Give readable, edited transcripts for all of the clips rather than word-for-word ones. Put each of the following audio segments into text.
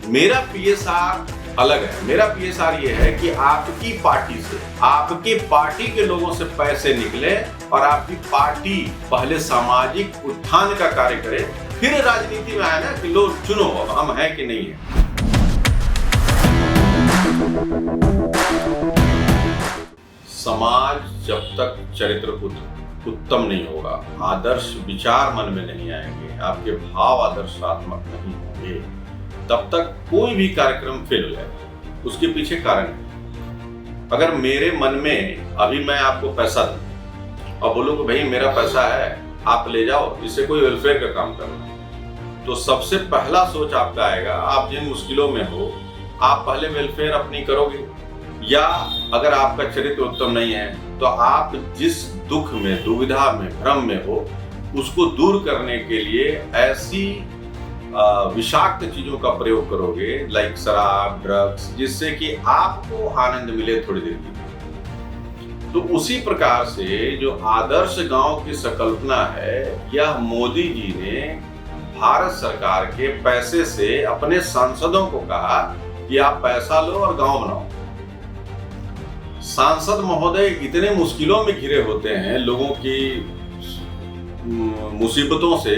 मेरा पीएसआर अलग है। मेरा पीएसआर ये है कि आपकी पार्टी से, आपकी पार्टी के लोगों से पैसे निकले और आपकी पार्टी पहले सामाजिक उत्थान का कार्य करे, फिर राजनीति में आए ना कि लोग चुनो हम हैं कि नहीं है। समाज जब तक चरित्र उत्तम नहीं होगा, आदर्श विचार मन में नहीं आएंगे, आपके भाव आदर्शात्मक नहीं होंगे, तब तक कोई भी कार्यक्रम फेल हो जाएगा। उसके पीछे कारण है। अगर मेरे मन में अभी मैं आपको पैसा दूं और बोलूं कि भाई मेरा पैसा है, आप ले जाओ, इससे कोई वेलफेयर का काम करना, तो सबसे पहला सोच आपका आएगा, आप जिन मुश्किलों में हो आप पहले वेलफेयर अपनी करोगे, या अगर आपका चरित्र उत्तम नहीं है तो आप जिस दुख में, दुविधा में, भ्रम में हो उसको दूर करने के लिए ऐसी विषाक्त चीजों का प्रयोग करोगे, लाइक शराब, ड्रग्स, जिससे कि आपको आनंद मिले थोड़ी देर की। तो उसी प्रकार से जो आदर्श गांव की संकल्पना है, यह मोदी जी ने भारत सरकार के पैसे से अपने सांसदों को कहा कि आप पैसा लो और गांव बनाओ। सांसद महोदय इतने मुश्किलों में घिरे होते हैं लोगों की मुसीबतों से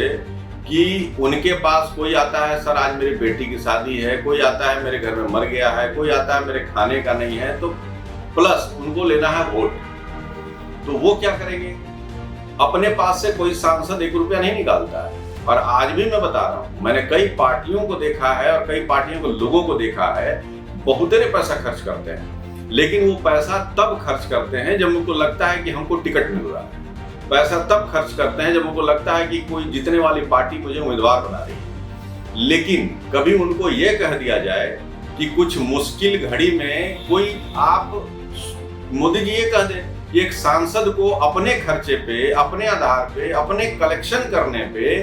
कि उनके पास कोई आता है, सर आज मेरी बेटी की शादी है, कोई आता है मेरे घर में मर गया है, कोई आता है मेरे खाने का नहीं है, तो प्लस उनको लेना है वोट। तो वो क्या करेंगे? अपने पास से कोई सांसद 1 रुपया नहीं निकालता है। और आज भी मैं बता रहा हूं, मैंने कई पार्टियों को देखा है और कई पार्टियों को लोगों को देखा है, बहुत देर पैसा खर्च करते हैं, लेकिन वो पैसा तब खर्च करते हैं जब उनको लगता है कि हमको टिकट मिल रहा है। पैसा तब खर्च करते हैं जब उनको लगता है कि कोई जीतने वाली पार्टी मुझे उम्मीदवार बना रही है। लेकिन कभी उनको यह कह दिया जाए कि कुछ मुश्किल घड़ी में कोई, आप मोदी जी ये कह दें कि एक सांसद को अपने खर्चे पे, अपने आधार पे, अपने कलेक्शन करने पे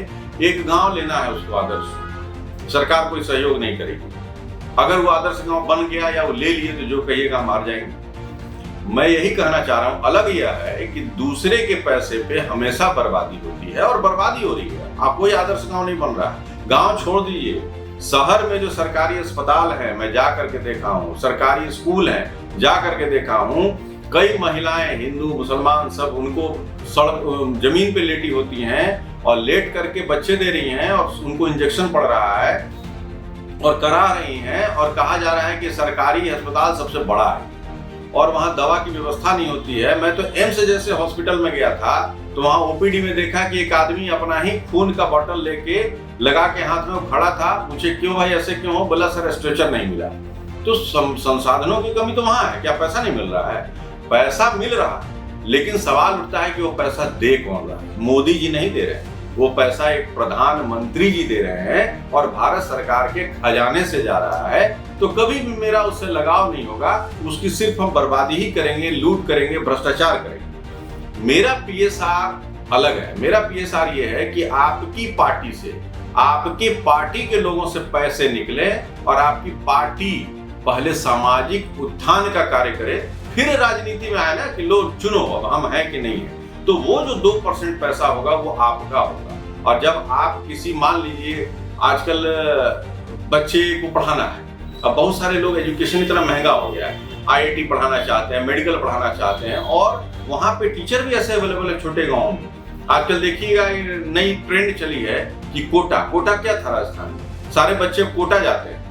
एक गांव लेना है, उसको आदर्श, सरकार कोई सहयोग नहीं करेगी। अगर वो आदर्श गांव बन गया या वो ले लिए तो जो कहिएगा मार जाएंगे। मैं यही कहना चाह रहा हूं। अलग यह है कि दूसरे के पैसे पे हमेशा बर्बादी होती है और बर्बादी हो रही है। आप कोई आदर्श गांव नहीं बन रहा है। गांव छोड़ दीजिए, शहर में जो सरकारी अस्पताल है मैं जा करके देखा हूँ, सरकारी स्कूल है जा करके देखा हूँ, कई महिलाएं, हिंदू मुसलमान सब, उनको जमीन पे लेटी होती हैं और लेट करके बच्चे दे रही हैं और उनको इंजेक्शन पड़ रहा है और करा रही हैं, और कहा जा रहा है कि सरकारी अस्पताल सबसे बड़ा है और वहां दवा की व्यवस्था नहीं होती है। मैं तो एम्स जैसे हॉस्पिटल में गया था तो वहां ओपीडी में देखा कि एक आदमी अपना ही खून का बोतल लेके लगा के हाथ में खड़ा था। पूछे क्यों भाई, ऐसे क्यों हो? बोला सर स्ट्रेचर नहीं मिला। तो संसाधनों की कमी तो वहां है, क्या पैसा नहीं मिल रहा है? पैसा मिल रहा है, लेकिन सवाल उठता है कि वो पैसा दे कौन रहा है? मोदी जी नहीं दे रहे हैं, वो पैसा एक प्रधानमंत्री जी दे रहे हैं और भारत सरकार के खजाने से जा रहा है। तो कभी भी मेरा उससे लगाव नहीं होगा, उसकी सिर्फ हम बर्बादी ही करेंगे, लूट करेंगे, भ्रष्टाचार करेंगे। मेरा पीएसआर अलग है। मेरा पीएसआर ये है कि आपकी पार्टी से, आपकी पार्टी के लोगों से पैसे निकले और आपकी पार्टी पहले सामाजिक उत्थान का कार्य करे, फिर राजनीति में आए ना कि लोग चुनो हम हैं कि नहीं है। तो वो जो 2% पैसा होगा वो आपका होगा। और जब आप किसी, मान लीजिए आजकल बच्चे को पढ़ाना है, अब बहुत सारे लोग, एजुकेशन इतना महंगा हो गया है, आईआईटी पढ़ाना चाहते हैं, मेडिकल पढ़ाना चाहते हैं, और वहाँ पे टीचर भी ऐसे अवेलेबल है छोटे गाँव में। आजकल देखिएगा नई ट्रेंड चली है कि कोटा क्या था राजस्थान में, सारे बच्चे कोटा जाते हैं,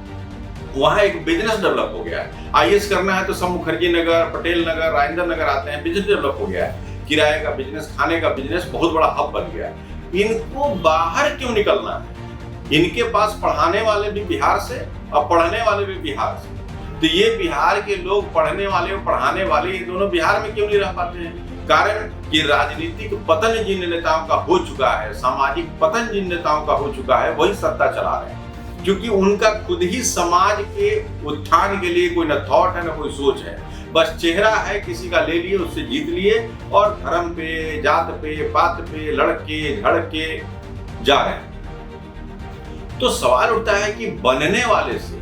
वहाँ एक बिजनेस डेवलप हो गया है। आईएएस करना है तो सब मुखर्जी नगर, पटेल नगर, राजेंद्र नगर आते हैं, बिजनेस डेवलप हो गया है। किराए का बिजनेस, खाने का बिजनेस बहुत बड़ा हब बन गया है। इनको बाहर क्यों निकलना है? इनके पास पढ़ाने वाले भी बिहार से और पढ़ने वाले भी बिहार से। तो ये बिहार के लोग, पढ़ने वाले और पढ़ाने वाले, ये दोनों बिहार में क्यों नहीं रह पाते हैं? कारण कि राजनीतिक पतन जिन नेताओं का हो चुका है, सामाजिक पतन जिन नेताओं का हो चुका है, वही सत्ता चला रहे हैं, क्योंकि उनका खुद ही समाज के उत्थान के लिए कोई न थॉट है न कोई सोच है। बस चेहरा है, किसी का ले लिए, उससे जीत लिए और धर्म पे, जात पे, पात पे लड़के झड़के जा रहे हैं। तो सवाल उठता है कि बनने वाले से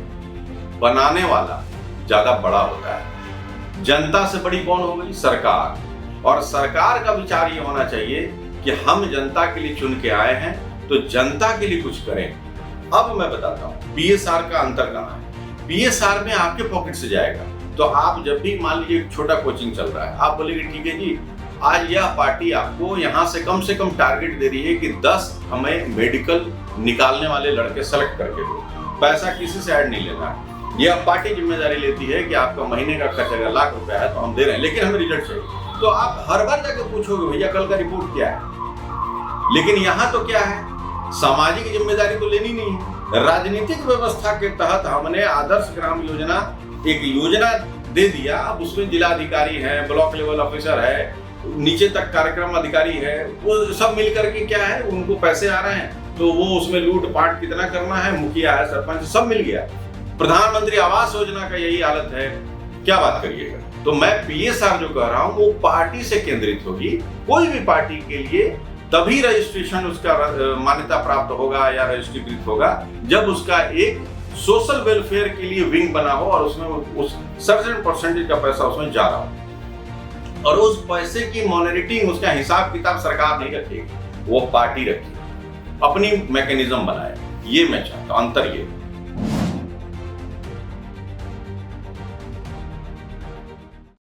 बनाने वाला ज्यादा बड़ा होता है। जनता से बड़ी कौन हो गई? सरकार। और सरकार का विचार ये होना चाहिए कि हम जनता के लिए चुन के आए हैं तो जनता के लिए कुछ करें। अब मैं बताता हूं, पीएसआर का अंतर कहाँ है? पीएसआर में आपके पॉकेट से जाएगा। तो आप जब भी मान लीजिए छोटा कोचिंग चल रहा है, आप बोलेंगे ठीक है जी, आज यह पार्टी आपको यहाँ से कम टारगेट दे रही है कि 10 हमें मेडिकल निकालने वाले लड़के सेलेक्ट करके दो, पैसा किसी से ऐड नहीं लेना है। यह पार्टी जिम्मेदारी लेती है कि आपका महीने का खर्च अगर लाख रुपया है तो हम दे रहे हैं, लेकिन हमें रिजल्ट चाहिए। तो आप हर बार जाकर पूछोगे भैया कल का रिपोर्ट क्या है। लेकिन यहाँ तो क्या है, सामाजिक जिम्मेदारी तो लेनी नहीं है। राजनीतिक व्यवस्था के तहत हमने आदर्श ग्राम योजना एक योजना दे दिया, अब उसमें जिलाधिकारी है, ब्लॉक लेवल ऑफिसर है, नीचे तक कार्यक्रम अधिकारी है, वो सब मिलकर के क्या है, उनको पैसे आ रहे हैं तो वो उसमें लूट पाट कितना करना है, मुखिया है, सरपंच, सब मिल गया। प्रधानमंत्री आवास योजना का यही हालत है, क्या बात करिएगा। तो मैं पीएसआर जो कह रहा हूं वो पार्टी से केंद्रित होगी। कोई भी पार्टी के लिए तभी रजिस्ट्रेशन उसका मान्यता प्राप्त होगा या रजिस्ट्रीकृत होगा जब उसका एक सोशल वेलफेयर के लिए विंग बना हो और उसमें उस सर्टेन परसेंटेज का पैसा उसमें जा रहा हो, और उस पैसे की मॉनिटरिंग, उसका हिसाब किताब सरकार नहीं रखेगी, वो पार्टी रखेगी, अपनी मैकेनिज्म बनाए। ये मैं चाहता हूं, अंतर ये।